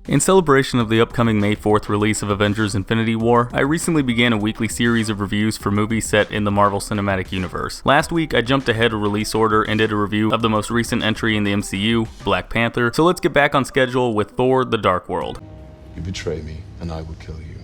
In celebration of the upcoming May 4th release of Avengers Infinity War, I recently began a weekly series of reviews for movies set in the Marvel Cinematic Universe. Last week, I jumped ahead of release order and did a review of the most recent entry in the MCU, Black Panther, so let's get back on schedule with Thor: The Dark World. You betray me, and I will kill you.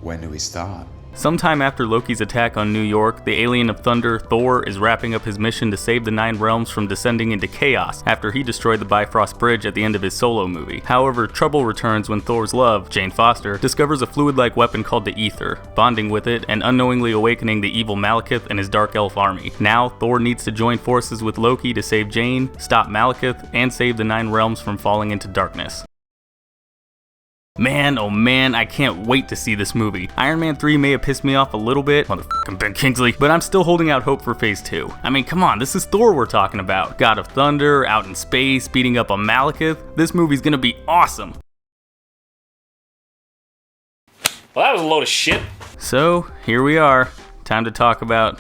When do we start? Sometime after Loki's attack on New York, the alien of thunder, Thor, is wrapping up his mission to save the Nine Realms from descending into chaos after he destroyed the Bifrost Bridge at the end of his solo movie. However, trouble returns when Thor's love, Jane Foster, discovers a fluid-like weapon called the Ether, bonding with it and unknowingly awakening the evil Malekith and his Dark Elf army. Now, Thor needs to join forces with Loki to save Jane, stop Malekith, and save the Nine Realms from falling into darkness. Man, oh man, I can't wait to see this movie. Iron Man 3 may have pissed me off a little bit, motherfucking Ben Kingsley, but I'm still holding out hope for Phase 2. I mean, come on, this is Thor we're talking about. God of Thunder, out in space, beating up a Malekith. This movie's gonna be awesome. Well, that was a load of shit. So, here we are. Time to talk about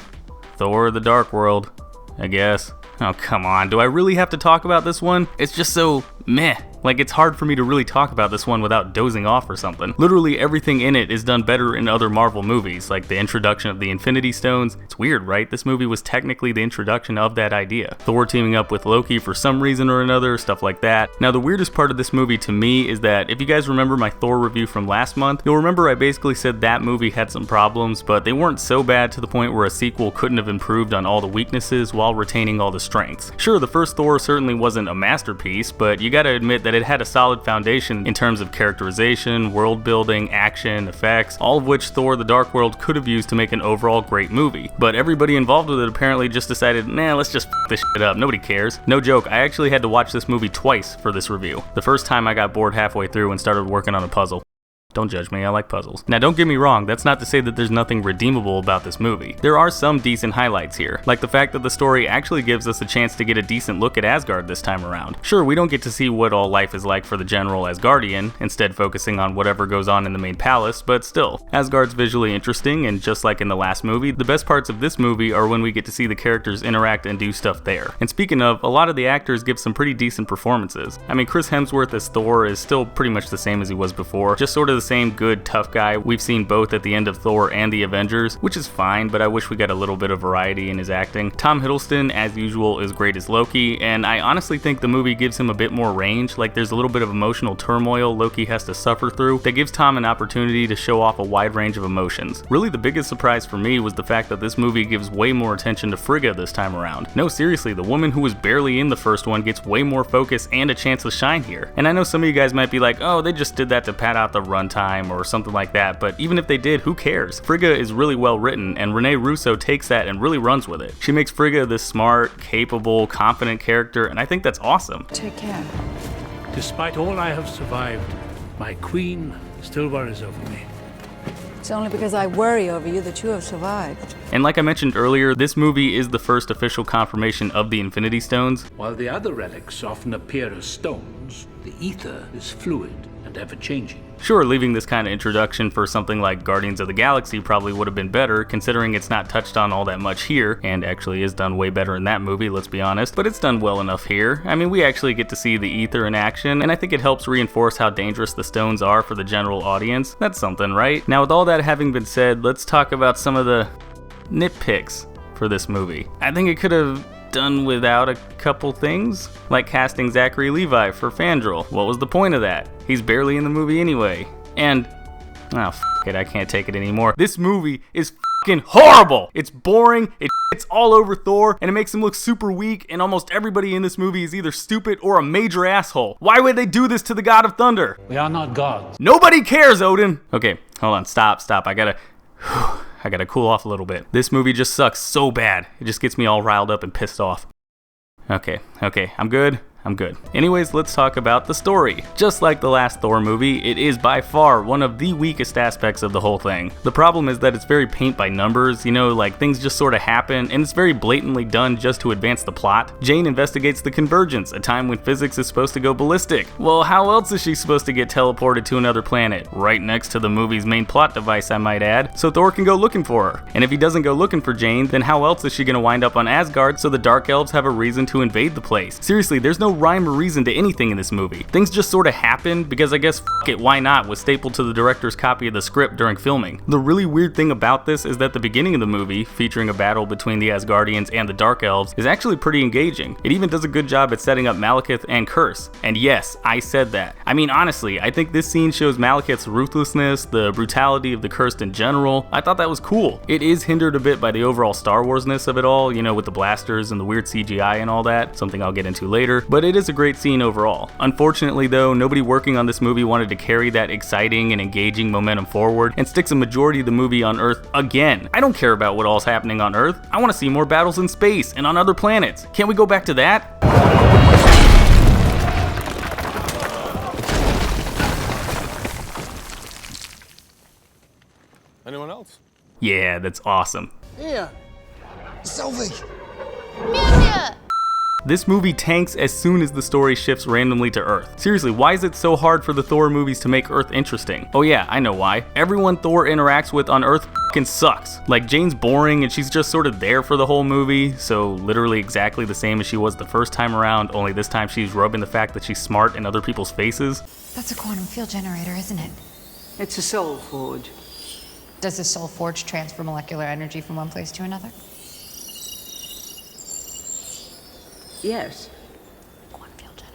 Thor: The Dark World, I guess. Oh, come on, do I really have to talk about this one? It's just so meh. Like, it's hard for me to really talk about this one without dozing off or something. Literally everything in it is done better in other Marvel movies, like the introduction of the Infinity Stones. It's weird, right? This movie was technically the introduction of that idea. Thor teaming up with Loki for some reason or another, stuff like that. Now, the weirdest part of this movie to me is that if you guys remember my Thor review from last month, you'll remember I basically said that movie had some problems, but they weren't so bad to the point where a sequel couldn't have improved on all the weaknesses while retaining all the strengths. Sure, the first Thor certainly wasn't a masterpiece, but you gotta admit that it had a solid foundation in terms of characterization, world building, action, effects, all of which Thor: The Dark World could have used to make an overall great movie. But everybody involved with it apparently just decided, nah, let's just f this shit up, nobody cares. No joke, I actually had to watch this movie twice for this review. The first time I got bored halfway through and started working on a puzzle. Don't judge me, I like puzzles. Now don't get me wrong, that's not to say that there's nothing redeemable about this movie. There are some decent highlights here, like the fact that the story actually gives us a chance to get a decent look at Asgard this time around. Sure, we don't get to see what all life is like for the general Asgardian, instead focusing on whatever goes on in the main palace, but still, Asgard's visually interesting, and just like in the last movie, the best parts of this movie are when we get to see the characters interact and do stuff there. And speaking of, a lot of the actors give some pretty decent performances. I mean, Chris Hemsworth as Thor is still pretty much the same as he was before, just sort of the same good tough guy we've seen both at the end of Thor and the Avengers, which is fine, but I wish we got a little bit of variety in his acting. Tom Hiddleston, as usual, is great as Loki, and I honestly think the movie gives him a bit more range, like there's a little bit of emotional turmoil Loki has to suffer through that gives Tom an opportunity to show off a wide range of emotions. Really, the biggest surprise for me was the fact that this movie gives way more attention to Frigga this time around. No, seriously, the woman who was barely in the first one gets way more focus and a chance to shine here. And I know some of you guys might be like, oh, they just did that to pad out the runtime or something like that, but even if they did, who cares? Frigga is really well written, and Renee Russo takes that and really runs with it. She makes Frigga this smart, capable, confident character, and I think that's awesome. Take care. Despite all I have survived, my queen still worries over me. It's only because I worry over you that you have survived. And like I mentioned earlier, this movie is the first official confirmation of the Infinity Stones. While the other relics often appear as stones, the ether is fluid and ever-changing. Sure, leaving this kind of introduction for something like Guardians of the Galaxy probably would have been better, considering it's not touched on all that much here, and actually is done way better in that movie, let's be honest, but it's done well enough here. I mean, we actually get to see the ether in action, and I think it helps reinforce how dangerous the stones are for the general audience. That's something, right? Now, with all that having been said, let's talk about some of the nitpicks for this movie. I think it could have done without a couple things, like casting Zachary Levi for Fandral. What was the point of that? He's barely in the movie anyway. And, oh, f it, I can't take it anymore. This movie is f***ing horrible! It's boring, it's all over Thor, and it makes him look super weak, and almost everybody in this movie is either stupid or a major asshole. Why would they do this to the God of Thunder? We are not gods. Nobody cares, Odin! Okay, hold on, stop, I gotta cool off a little bit. This movie just sucks so bad. It just gets me all riled up and pissed off. Okay, I'm good. I'm good. Anyways, let's talk about the story. Just like the last Thor movie, it is by far one of the weakest aspects of the whole thing. The problem is that it's very paint by numbers, you know, like things just sort of happen, and it's very blatantly done just to advance the plot. Jane investigates the convergence, a time when physics is supposed to go ballistic. Well, how else is she supposed to get teleported to another planet? Right next to the movie's main plot device, I might add, so Thor can go looking for her. And if he doesn't go looking for Jane, then how else is she gonna wind up on Asgard so the Dark Elves have a reason to invade the place? Seriously, there's no rhyme or reason to anything in this movie. Things just sort of happen because I guess f it, why not, was stapled to the director's copy of the script during filming. The really weird thing about this is that the beginning of the movie, featuring a battle between the Asgardians and the Dark Elves, is actually pretty engaging. It even does a good job at setting up Malekith and Curse. And yes, I said that. I mean, honestly, I think this scene shows Malekith's ruthlessness, the brutality of the Cursed in general. I thought that was cool. It is hindered a bit by the overall Star Wars-ness of it all, you know, with the blasters and the weird CGI and all that, something I'll get into later, but it is a great scene overall. Unfortunately though, nobody working on this movie wanted to carry that exciting and engaging momentum forward and sticks a majority of the movie on Earth again. I don't care about what all's happening on Earth. I want to see more battles in space and on other planets. Can't we go back to that? Anyone else? Yeah, that's awesome. Yeah. Selvig. This movie tanks as soon as the story shifts randomly to Earth. Seriously, why is it so hard for the Thor movies to make Earth interesting? Oh yeah, I know why. Everyone Thor interacts with on Earth f***ing sucks. Like, Jane's boring and she's just sort of there for the whole movie, so literally exactly the same as she was the first time around, only this time she's rubbing the fact that she's smart in other people's faces. That's a quantum field generator, isn't it? It's a soul forge. Does the soul forge transfer molecular energy from one place to another? Yes. Quantum field generator.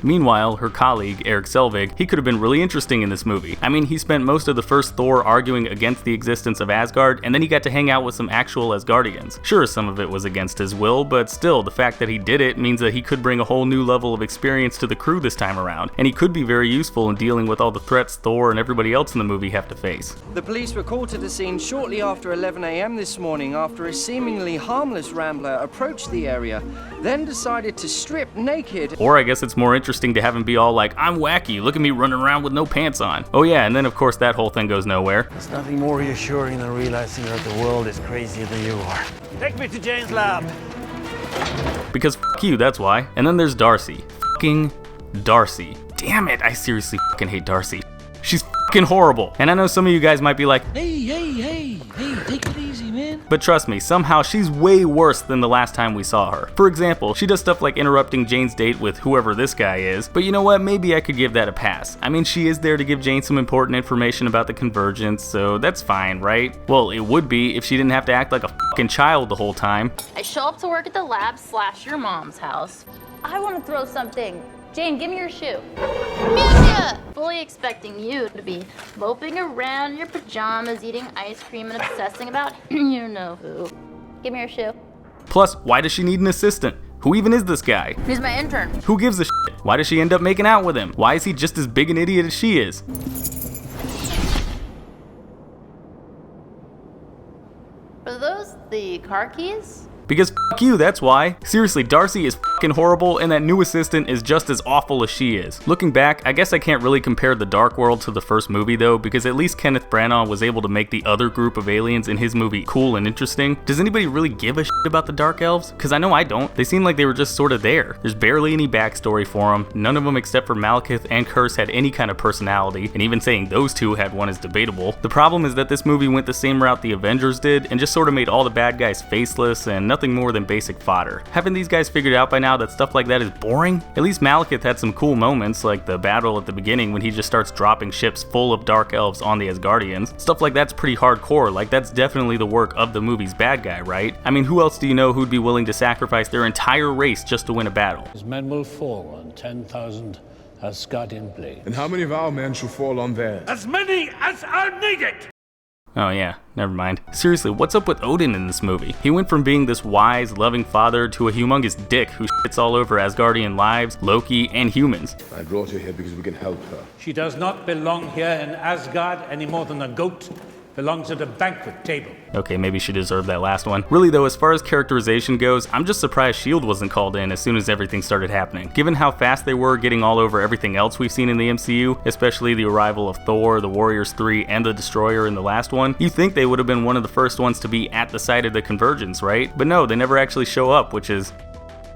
Meanwhile, her colleague, Erik Selvig, he could have been really interesting in this movie. I mean, he spent most of the first Thor arguing against the existence of Asgard, and then he got to hang out with some actual Asgardians. Sure, some of it was against his will, but still, the fact that he did it means that he could bring a whole new level of experience to the crew this time around, and he could be very useful in dealing with all the threats Thor and everybody else in the movie have to face. The police were called to the scene shortly after 11 a.m. this morning after a seemingly harmless rambler approached the area, then decided to strip naked. Or I guess it's more interesting to have him be all like, I'm wacky, look at me running around with no pants on. Oh yeah, and then of course that whole thing goes nowhere. There's nothing more reassuring than realizing that the world is crazier than you are. Take me to Jane's lab. Because f*** you, that's why. And then there's Darcy. F***ing Darcy. Damn it, I seriously f***ing hate Darcy. She's f***ing horrible. And I know some of you guys might be like, hey, take it easy, man. But trust me, somehow she's way worse than the last time we saw her. For example, she does stuff like interrupting Jane's date with whoever this guy is, but you know what, maybe I could give that a pass. I mean, she is there to give Jane some important information about the convergence, so that's fine, right? Well, it would be if she didn't have to act like a f***ing child the whole time. I show up to work at the lab / your mom's house. I want to throw something. Jane, give me your shoe. Amelia! Fully expecting you to be moping around in your pajamas, eating ice cream, and obsessing about you know who. Give me your shoe. Plus, why does she need an assistant? Who even is this guy? He's my intern. Who gives a shit? Why does she end up making out with him? Why is he just as big an idiot as she is? Are those the car keys? Because f*** you, that's why. Seriously, Darcy is f***ing horrible, and that new assistant is just as awful as she is. Looking back, I guess I can't really compare the Dark World to the first movie though, because at least Kenneth Branagh was able to make the other group of aliens in his movie cool and interesting. Does anybody really give a shit about the Dark Elves? Because I know I don't. They seem like they were just sort of there. There's barely any backstory for them. None of them except for Malekith and Curse had any kind of personality, and even saying those two had one is debatable. The problem is that this movie went the same route the Avengers did, and just sort of made all the bad guys faceless and nothing more than basic fodder. Haven't these guys figured out by now that stuff like that is boring? At least Malekith had some cool moments, like the battle at the beginning when he just starts dropping ships full of Dark Elves on the Asgardians. Stuff like that's pretty hardcore, like that's definitely the work of the movie's bad guy, right? I mean, who else do you know who'd be willing to sacrifice their entire race just to win a battle? His men will fall on 10,000 Asgardian blades. And how many of our men shall fall on theirs? As many as are needed! Oh yeah, never mind. Seriously, what's up with Odin in this movie? He went from being this wise, loving father to a humongous dick who shits all over Asgardian lives, Loki, and humans. I brought her here because we can help her. She does not belong here in Asgard any more than a goat belongs at a banquet table. Okay, maybe she deserved that last one. Really though, as far as characterization goes, I'm just surprised S.H.I.E.L.D. wasn't called in as soon as everything started happening. Given how fast they were getting all over everything else we've seen in the MCU, especially the arrival of Thor, the Warriors 3, and the Destroyer in the last one, you think they would have been one of the first ones to be at the site of the convergence, right? But no, they never actually show up, which is...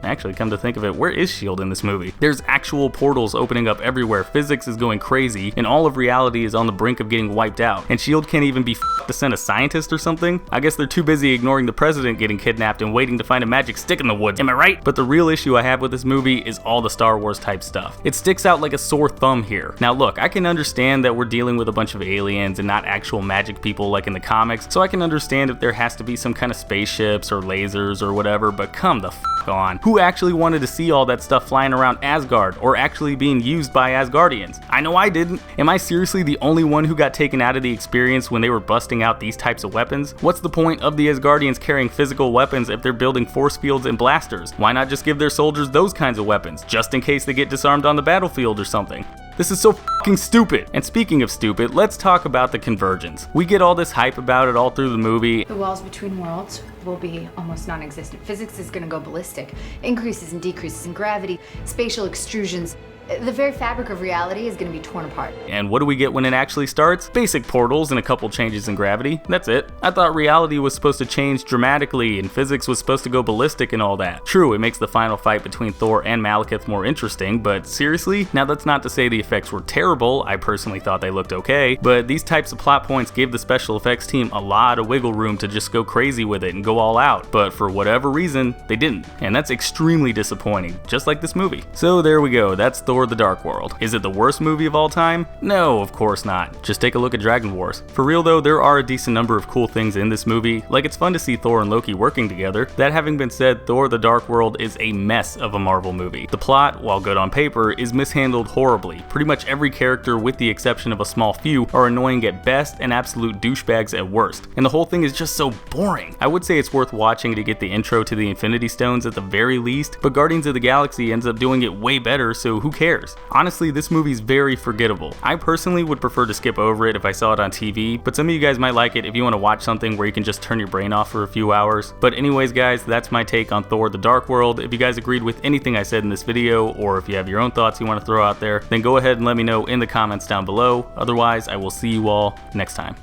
Actually, come to think of it, where is S.H.I.E.L.D. in this movie? There's actual portals opening up everywhere, physics is going crazy, and all of reality is on the brink of getting wiped out. And S.H.I.E.L.D. can't even be f***ed to send a scientist or something? I guess they're too busy ignoring the president getting kidnapped and waiting to find a magic stick in the woods, am I right? But the real issue I have with this movie is all the Star Wars type stuff. It sticks out like a sore thumb here. Now look, I can understand that we're dealing with a bunch of aliens and not actual magic people like in the comics, so I can understand if there has to be some kind of spaceships or lasers or whatever, but come the f*** on. Who actually wanted to see all that stuff flying around Asgard or actually being used by Asgardians? I know I didn't. Am I seriously the only one who got taken out of the experience when they were busting out these types of weapons? What's the point of the Asgardians carrying physical weapons if they're building force fields and blasters? Why not just give their soldiers those kinds of weapons, just in case they get disarmed on the battlefield or something? This is so fucking stupid. And speaking of stupid, let's talk about the convergence. We get all this hype about it all through the movie. The walls between worlds will be almost non-existent. Physics is going to go ballistic. Increases and decreases in gravity, spatial extrusions. The very fabric of reality is going to be torn apart. And what do we get when it actually starts? Basic portals and a couple changes in gravity. That's it. I thought reality was supposed to change dramatically and physics was supposed to go ballistic and all that. True, it makes the final fight between Thor and Malekith more interesting, but seriously? Now that's not to say the effects were terrible. I personally thought they looked okay, but these types of plot points give the special effects team a lot of wiggle room to just go crazy with it and go all out. But for whatever reason, they didn't. And that's extremely disappointing, just like this movie. So there we go. That's Thor: The Dark World. Is it the worst movie of all time? No, of course not. Just take a look at Dragon Wars. For real though, there are a decent number of cool things in this movie, like it's fun to see Thor and Loki working together. That having been said, Thor: The Dark World is a mess of a Marvel movie. The plot, while good on paper, is mishandled horribly. Pretty much every character, with the exception of a small few, are annoying at best and absolute douchebags at worst. And the whole thing is just so boring. I would say it's worth watching to get the intro to the Infinity Stones at the very least, but Guardians of the Galaxy ends up doing it way better, so who cares? Honestly, this movie's very forgettable. I personally would prefer to skip over it if I saw it on TV, but some of you guys might like it if you want to watch something where you can just turn your brain off for a few hours. But anyways guys, that's my take on Thor: The Dark World. If you guys agreed with anything I said in this video, or if you have your own thoughts you want to throw out there, then go ahead and let me know in the comments down below. Otherwise, I will see you all next time.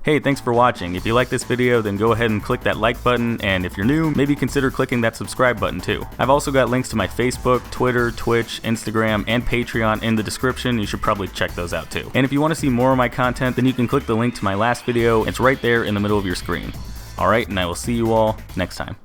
Hey, thanks for watching. If you like this video, then go ahead and click that like button, and if you're new, maybe consider clicking that subscribe button too. I've also got links to my Facebook, Twitter, Twitch, Instagram, and Patreon in the description. You should probably check those out too. And if you want to see more of my content, then you can click the link to my last video. It's right there in the middle of your screen. Alright, and I will see you all next time.